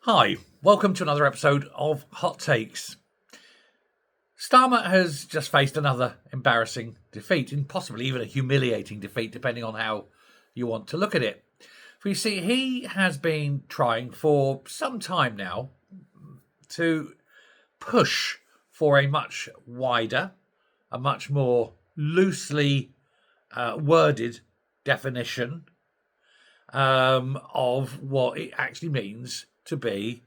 Hi, welcome to another episode of Hot Takes. Starmer has just faced another embarrassing defeat, and possibly even a humiliating defeat, depending on how you want to look at it. For you see, he has been trying for some time now to push for a much wider, a much more loosely worded definition of what it actually means to be,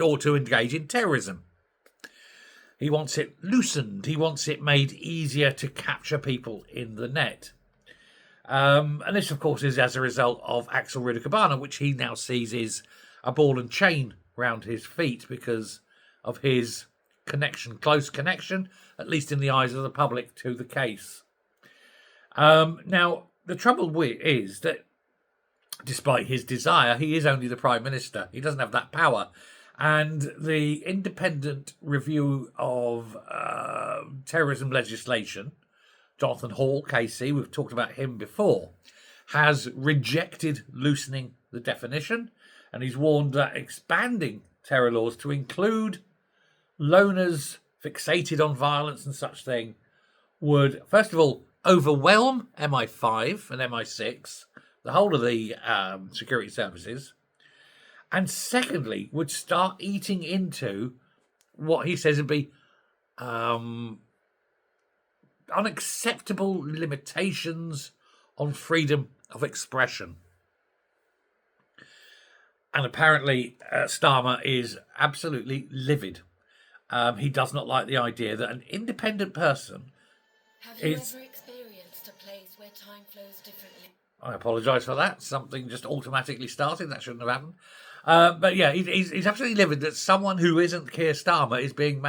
or to engage in terrorism. He wants it loosened. He wants it made easier to capture people in the net. And this, of course, is as a result of Axel Rudikabana, which he now sees is a ball and chain round his feet because of his close connection, at least in the eyes of the public, to the case. Now, the trouble is that despite his desire, he is only the Prime Minister. He doesn't have that power. And the independent review of terrorism legislation, Jonathan Hall, KC, we've talked about him before, has rejected loosening the definition. And he's warned that expanding terror laws to include loners fixated on violence and such thing would, first of all, overwhelm MI5 and MI6, the whole of the security services, and secondly, would start eating into what he says would be unacceptable limitations on freedom of expression. And apparently, Starmer is absolutely livid. He does not like the idea that an independent person Have you ever experienced a place where time flows differently? I apologise for that. Something just automatically started. That shouldn't have happened. But yeah, he's absolutely livid that someone who isn't Keir Starmer is being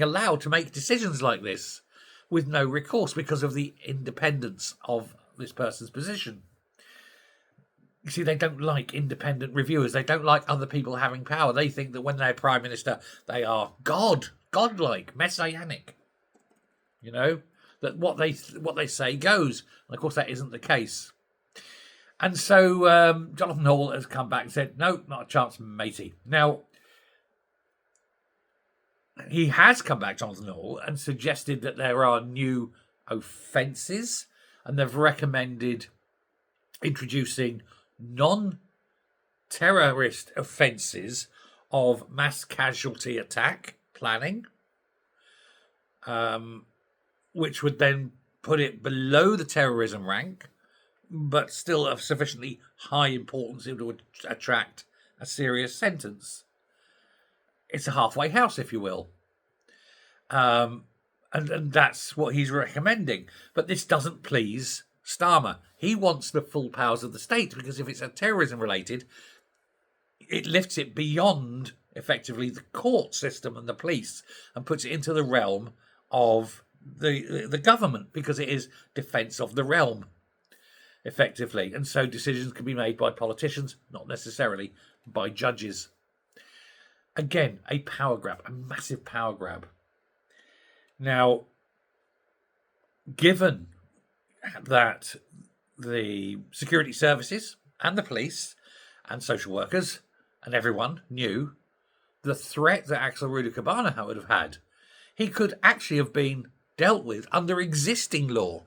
allowed to make decisions like this with no recourse because of the independence of this person's position. You see, they don't like independent reviewers. They don't like other people having power. They think that when they're Prime Minister, they are godlike, messianic. You know, that what they say goes. And of course, that isn't the case. And so Jonathan Hall has come back and said, no, not a chance, matey. Now, he has come back, Jonathan Hall, and suggested that there are new offences, and they've recommended introducing non-terrorist offences of mass casualty attack planning, which would then put it below the terrorism rank, but still of sufficiently high importance to attract a serious sentence. It's a halfway house, if you will. And that's what he's recommending. But this doesn't please Starmer. He wants the full powers of the state, because if it's a terrorism related, it lifts it beyond effectively the court system and the police and puts it into the realm of the government, because it is defence of the realm, effectively. And so decisions can be made by politicians, not necessarily by judges. Again, a power grab, a massive power grab. Now, given that the security services and the police and social workers and everyone knew the threat that Axel Rudikabana would have had, he could actually have been dealt with under existing law.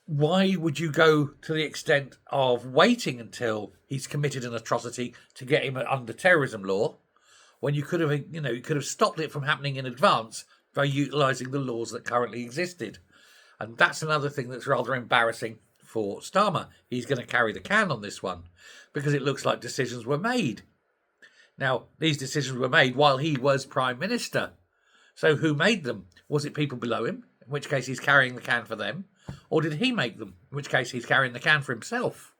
Why would you go to the extent of waiting until he's committed an atrocity to get him under terrorism law, when you could have stopped it from happening in advance by utilising the laws that currently existed? And that's another thing that's rather embarrassing for Starmer. He's going to carry the can on this one, because it looks like decisions were made. Now, these decisions were made while he was Prime Minister. So who made them? Was it people below him, in which case he's carrying the can for them? Or did he make them, in which case he's carrying the can for himself?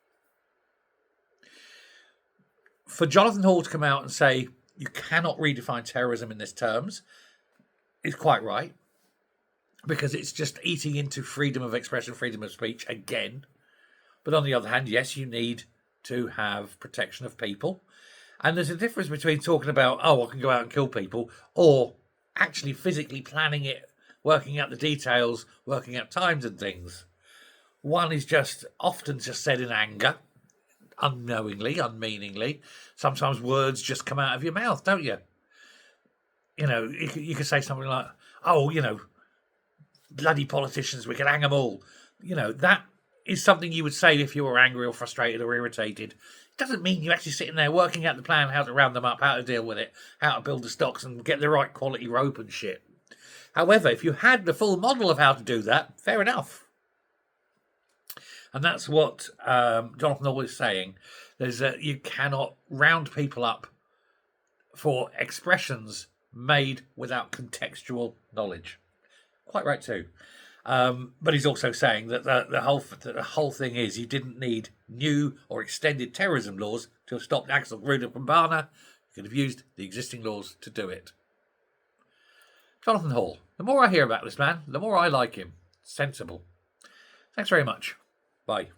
For Jonathan Hall to come out and say, you cannot redefine terrorism in this terms, is quite right, because it's just eating into freedom of expression, freedom of speech again. But on the other hand, yes, you need to have protection of people. And there's a difference between talking about, I can go out and kill people, or actually physically planning it, working out the details, working out times and things. One is just often just said in anger. unknowingly, unmeaningly. Sometimes words just come out of your mouth, don't you? You know, you could say something like, oh, you know, bloody politicians, we can hang them all. You know, that is something you would say if you were angry or frustrated or irritated. It doesn't mean you're actually sitting there working out the plan, how to round them up, how to deal with it, how to build the stocks and get the right quality rope and shit. However, if you had the full model of how to do that, fair enough. And that's what Jonathan Hall is saying. There's you cannot round people up for expressions made without contextual knowledge. Quite right too. But he's also saying that the whole thing is you didn't need new or extended terrorism laws to have stopped Axel Gruder from Barna. You could have used the existing laws to do it. Jonathan Hall. The more I hear about this man, the more I like him. Sensible. Thanks very much. Bye.